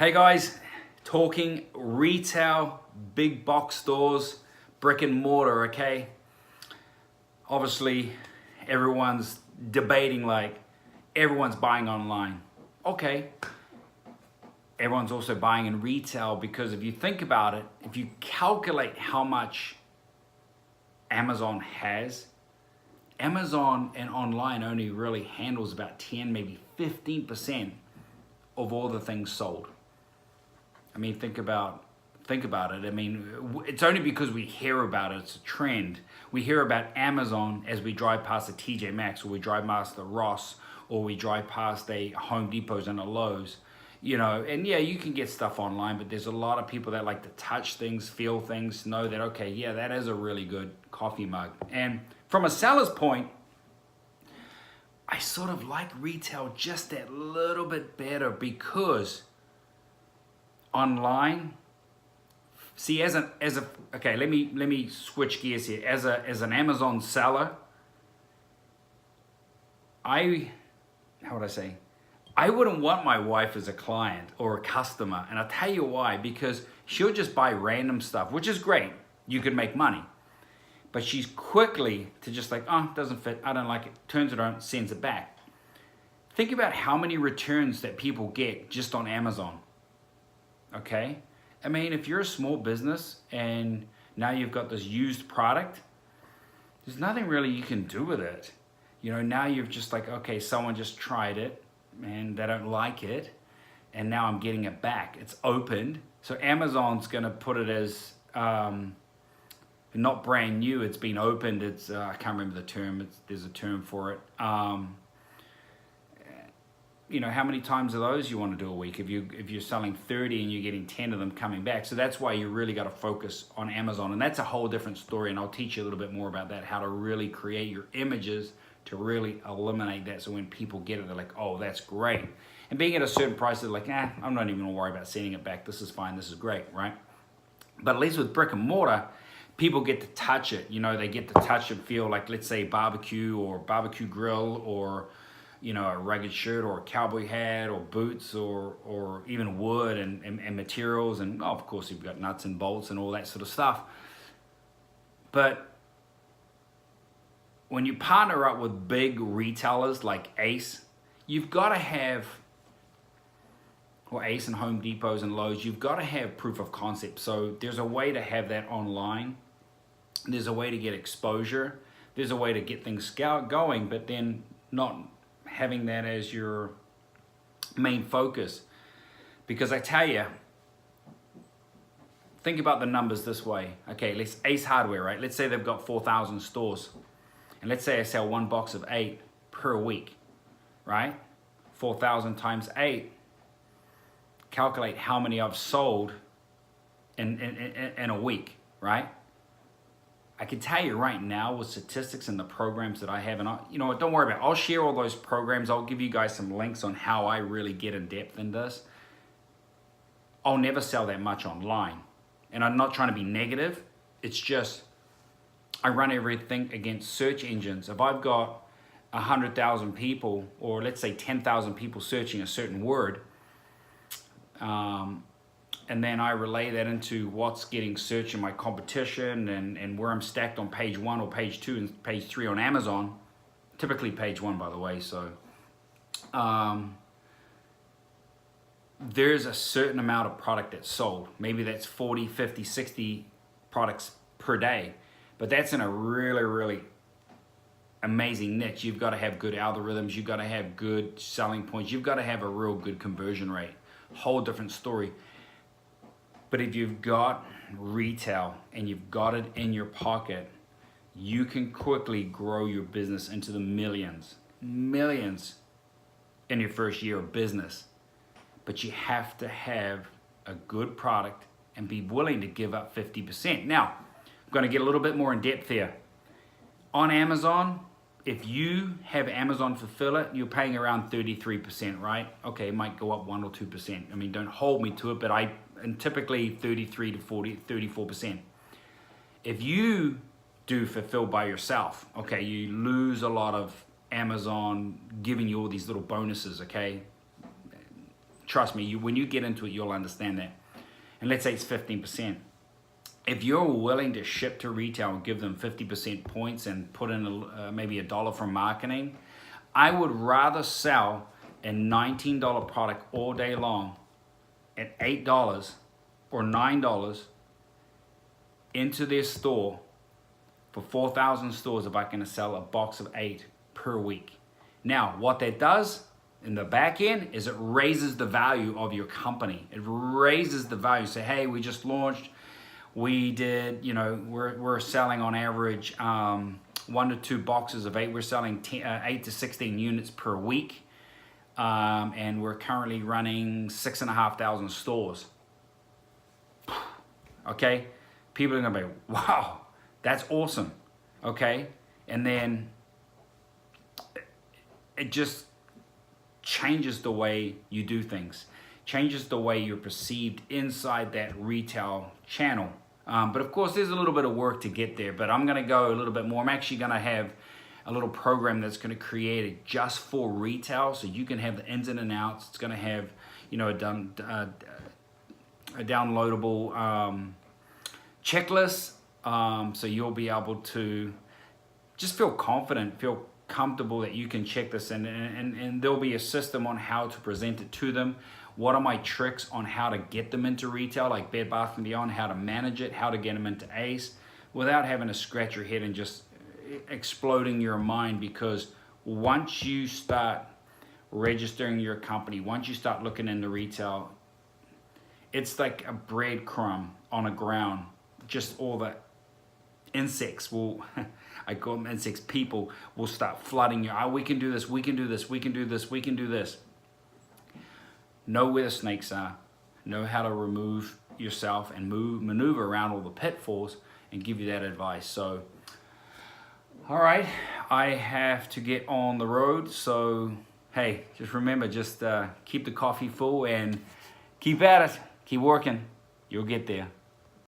Hey guys, talking retail, big box stores, brick and mortar, okay? Obviously, everyone's debating like everyone's buying online. Okay, everyone's also buying in retail because if you think about it, if you calculate how much Amazon has, Amazon and online only really handles about 10, maybe 15% of all the things sold. I mean, think about it. I mean, it's only because we hear about it. It's a trend. We hear about Amazon as we drive past a TJ Maxx, or we drive past the Ross, or we drive past a Home Depots and a Lowe's. You know, and yeah, you can get stuff online, but there's a lot of people that like to touch things, feel things, know that, okay, yeah, that is a really good coffee mug. And from a seller's point, I sort of like retail just that little bit better because online, see, okay, let me switch gears here. As an Amazon seller, how would I say? I wouldn't want my wife as a client or a customer, and I'll tell you why. Because she'll just buy random stuff, which is great. You can make money, but she's quickly to just like, oh, doesn't fit, I don't like it, turns it on, sends it back. Think about how many returns that people get just on Amazon. Okay, I mean, if you're a small business and now you've got this used product, there's nothing really you can do with it. You know, now you've just like, okay, someone just tried it and they don't like it, and now I'm getting it back. It's opened, so Amazon's gonna put it as not brand new. It's been opened. It's I can't remember the term. There's a term for it. You know, how many times are those you want to do a week? If you're selling 30 and you're getting 10 of them coming back. So that's why you really got to focus on Amazon. And that's a whole different story. And I'll teach you a little bit more about that, how to really create your images to really eliminate that. So when people get it, they're like, oh, that's great. And being at a certain price, they're like, I'm not even gonna worry about sending it back. This is fine, this is great, right? But at least with brick and mortar, people get to touch it. You know, they get to touch and feel like, let's say barbecue or barbecue grill, or you know, a rugged shirt or a cowboy hat or boots, or even wood and materials. And of course you've got nuts and bolts and all that sort of stuff. But when you partner up with big retailers like Ace, you've got to have, or Ace and Home Depots and Lowe's, you've got to have proof of concept. So there's a way to have that online. There's a way to get exposure. There's a way to get things going, but then not having that as your main focus. Because I tell you, think about the numbers this way. Okay, let's Ace Hardware, right? Let's say they've got 4,000 stores. And let's say I sell one box of 8 per week, right? 4,000 times 8. Calculate how many I've sold in a week, right? I can tell you right now with statistics and the programs that I have, and you know what, don't worry about it. I'll share all those programs. I'll give you guys some links on how I really get in depth in this. I'll never sell that much online. And I'm not trying to be negative. It's just, I run everything against search engines. If I've got 100,000 people, or let's say 10,000 people searching a certain word, and then I relay that into what's getting searched in my competition, and where I'm stacked on page 1 or page 2 and page 3 on Amazon, typically page 1, by the way. So there's a certain amount of product that's sold. Maybe that's 40, 50, 60 products per day, but that's in a really, really amazing niche. You've got to have good algorithms. You've got to have good selling points. You've got to have a real good conversion rate. Whole different story. But if you've got retail and you've got it in your pocket, you can quickly grow your business into the millions in your first year of business. But you have to have a good product and be willing to give up 50%. Now, I'm going to get a little bit more in depth here. On Amazon, if you have Amazon fulfill it, you're paying around 33%, right? Okay, it might go up 1 or 2%. I mean, don't hold me to it, but and typically 33 to 40, 34%. If you do fulfill by yourself, okay, you lose a lot of Amazon giving you all these little bonuses, okay? trust me, when you get into it, you'll understand that. And let's say it's 15%. If you're willing to ship to retail and give them 50% points and put in maybe $1 from marketing, I would rather sell a $19 product all day long at $8 or $9 into their store for 4,000 stores if I can sell a box of 8 per week. Now, what that does in the back end is it raises the value of your company. It raises the value. Say, hey, we just launched. We did, we're selling on average 1 to 2 boxes of 8. We're selling 8 to 16 units per week. And we're currently running 6,500 stores. Okay? People are going to be, wow, that's awesome. Okay? And then it just changes the way you do things, changes the way you're perceived inside that retail channel. But of course, there's a little bit of work to get there, but I'm going to go a little bit more. I'm actually going to have a little program that's going to create it just for retail, so you can have the ins and outs. It's going to have, a downloadable checklist, so you'll be able to just feel confident, feel comfortable that you can check this, and there'll be a system on how to present it to them. What are my tricks on how to get them into retail, like Bed Bath & Beyond, how to manage it, how to get them into Ace without having to scratch your head and just exploding your mind. Because once you start registering your company, once you start looking into retail, it's like a breadcrumb on the ground. Just all the insects will, I call them insects, people will start flooding you. Oh, we can do this, we can do this, we can do this, we can do this. Know where the snakes are, know how to remove yourself and maneuver around all the pitfalls and give you that advice. So, all right, I have to get on the road. So, hey, just remember, just keep the coffee full and keep at it, keep working. You'll get there.